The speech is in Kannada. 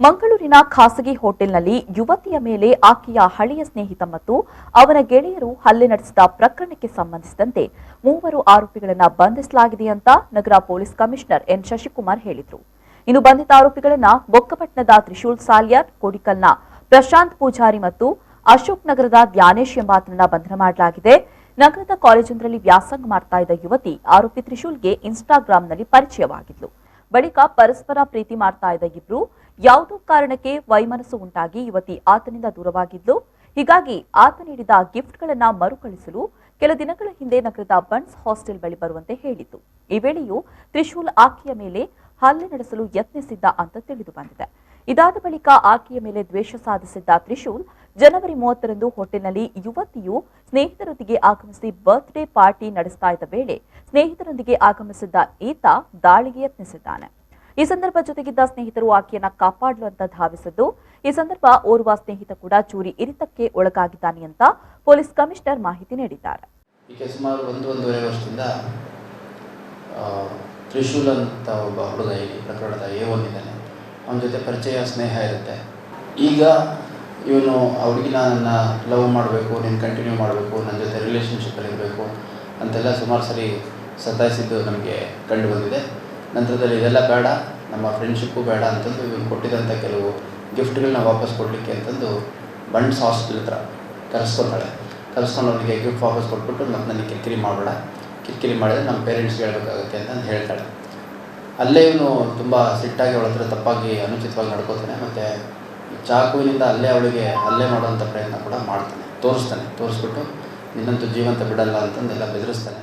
ಮಂಗಳೂರಿನ ಖಾಸಗಿ ಹೋಟೆಲ್ನಲ್ಲಿ ಯುವತಿಯ ಮೇಲೆ ಆಕೆಯ ಹಳೆಯ ಸ್ನೇಹಿತ ಮತ್ತು ಅವನ ಗೆಳೆಯರು ಹಲ್ಲೆ ನಡೆಸಿದ ಪ್ರಕರಣಕ್ಕೆ ಸಂಬಂಧಿಸಿದಂತೆ 3 ಆರೋಪಿಗಳನ್ನು ಬಂಧಿಸಲಾಗಿದೆ ಅಂತ ನಗರ ಪೊಲೀಸ್ ಕಮಿಷನರ್ ಎನ್ ಶಶಿಕುಮಾರ್ ಹೇಳಿದರು. ಇನ್ನು ಬಂಧಿತ ಆರೋಪಿಗಳನ್ನು ಬೊಕ್ಕಪಟ್ಟಣದ ತ್ರಿಶೂಲ್ ಸಾಲ್ಯಾರ್, ಕೋಡಿಕಲ್ನ ಪ್ರಶಾಂತ್ ಪೂಜಾರಿ ಮತ್ತು ಅಶೋಕ್ ನಗರದ ಧ್ಯಾನೇಶ್ ಎಂಬಾತನನ್ನ ಬಂಧನ ಮಾಡಲಾಗಿದೆ. ನಗರದ ಕಾಲೇಜೊಂದರಲ್ಲಿ ವ್ಯಾಸಂಗ ಮಾಡ್ತಾ ಇದ್ದ ಯುವತಿ ಆರೋಪಿ ತ್ರಿಶೂಲ್ಗೆ ಇನ್ಸ್ಟಾಗ್ರಾಂನಲ್ಲಿ ಪರಿಚಯವಾಗಿದ್ಲು. ಬಳಿಕ ಪರಸ್ಪರ ಪ್ರೀತಿ ಮಾಡ್ತಾ ಇದ್ದ ಇಬ್ರು ಯಾವುದೋ ಕಾರಣಕ್ಕೆ ವೈಮನಸ್ಸು ಉಂಟಾಗಿ ಯುವತಿ ಆತನಿಂದ ದೂರವಾಗಿದ್ಲು. ಹೀಗಾಗಿ ಆತ ನೀಡಿದ ಗಿಫ್ಟ್ಗಳನ್ನ ಮರುಕಳಿಸಲು ಕೆಲ ದಿನಗಳ ಹಿಂದೆ ನಗರದ ಬನ್ಸ್ ಹಾಸ್ಟೆಲ್ ಬಳಿ ಬರುವಂತೆ ಹೇಳಿತ್ತು. ಈ ವೇಳೆಯೂ ತ್ರಿಶೂಲ್ ಆಕೆಯ ಮೇಲೆ ಹಲ್ಲೆ ನಡೆಸಲು ಯತ್ನಿಸಿದ್ದ ಅಂತ ತಿಳಿದು ಬಂದಿದೆ. ಇದಾದ ಬಳಿಕ ಆಕೆಯ ಮೇಲೆ ದ್ವೇಷ ಸಾಧಿಸಿದ್ದ ತ್ರಿಶೂಲ್ ಜನವರಿ 30ರಂದು ಹೋಟೆಲ್ನಲ್ಲಿ ಯುವತಿಯು ಸ್ನೇಹಿತರೊಂದಿಗೆ ಆಗಮಿಸಿ ಬರ್ತ್ಡೇ ಪಾರ್ಟಿ ನಡೆಸ್ತಾ ಇದ್ದ ವೇಳೆ ಸ್ನೇಹಿತರೊಂದಿಗೆ ಆಗಮಿಸಿದ್ದ ಈತ ದಾಳಿಗೆ ಯತ್ನಿಸಿದ್ದಾನೆ. ಈ ಸಂದರ್ಭ ಜೊತೆಗಿದ್ದ ಸ್ನೇಹಿತರು ಆಕೆಯನ್ನ ಕಾಪಾಡಲು ಅಂತ ಧಾವಿಸಿದ್ದು, ಈ ಸಂದರ್ಭ ಓರ್ವ ಸ್ನೇಹಿತ ಕೂಡ ಚೂರಿ ಇರಿತಕ್ಕೆ ಒಳಗಾಗಿದ್ದಾನೆ ಅಂತ ಪೊಲೀಸ್ ಕಮಿಷನರ್ ಮಾಹಿತಿ ನೀಡಿದ್ದಾರೆ. ಸುಮಾರು 1.5 ವರ್ಷದಿಂದ ತ್ರಿಶೂಲ್ ಅಂತ ಒಬ್ಬ ಹುಡುಗ ಈ ಪ್ರಕರಣದ A1 ಇದ್ದಾನೆ. ಅವನ ಜೊತೆ ಪರಿಚಯ ಸ್ನೇಹ ಇರುತ್ತೆ. ಈಗ ಇವನು ಆ ಹುಡುಗಿನ ನನ್ನ ಲವ್ ಮಾಡಬೇಕು, ನೀನು ಕಂಟಿನ್ಯೂ ಮಾಡಬೇಕು, ನನ್ನ ಜೊತೆ ರಿಲೇಷನ್ಶಿಪ್ಪಲ್ಲಿ ಇರಬೇಕು ಅಂತೆಲ್ಲ ಸುಮಾರು ಸರಿ ಸತಾಯಿಸಿದ್ದು ನಮಗೆ ಕಂಡು ಬಂದಿದೆ. ನಂತರದಲ್ಲಿ ಇದೆಲ್ಲ ಬೇಡ, ನಮ್ಮ ಫ್ರೆಂಡ್ಶಿಪ್ಪು ಬೇಡ ಅಂತಂದು ಇವನು ಕೊಟ್ಟಿದ್ದಂಥ ಕೆಲವು ಗಿಫ್ಟ್ಗಳನ್ನ ವಾಪಸ್ ಕೊಡಲಿಕ್ಕೆ ಅಂತಂದು ಬನ್ಸ್ ಹಾಸ್ಟೆಲ್ ಹತ್ರ ಕರೆಸ್ಕೊಂಡು ಅವನಿಗೆ ಗಿಫ್ಟ್ ವಾಪಸ್ ಕೊಟ್ಬಿಟ್ಟು ಮತ್ತು ನನಗೆ ಕಿರಿಕಿರಿ ಮಾಡಬೇಡ, ಕಿರಿಕಿರಿ ಮಾಡಿದರೆ ನಮ್ಮ ಪೇರೆಂಟ್ಸ್ಗೆ ಹೇಳಬೇಕಾಗುತ್ತೆ ಅಂತಂದು ಹೇಳ್ತಾಳೆ. ಅಲ್ಲೇ ಇವನು ತುಂಬ ಸಿಟ್ಟಾಗಿ ಅವಳ ಹತ್ರ ತಪ್ಪಾಗಿ ಅನುಚಿತವಾಗಿ ನಡ್ಕೋತಾನೆ. ಮತ್ತು ಚಾಕುವಿನಿಂದ ಅಲ್ಲೇ ಅವಳಿಗೆ ಹಲ್ಲೆ ಮಾಡುವಂಥ ಪ್ರಯತ್ನ ಕೂಡ ಮಾಡ್ತಾನೆ, ತೋರಿಸ್ಬಿಟ್ಟು ನಿನ್ನಂತೂ ಜೀವಂತ ಬಿಡಲ್ಲ ಅಂತಂದೆಲ್ಲ ಬೆದರಿಸ್ತಾನೆ.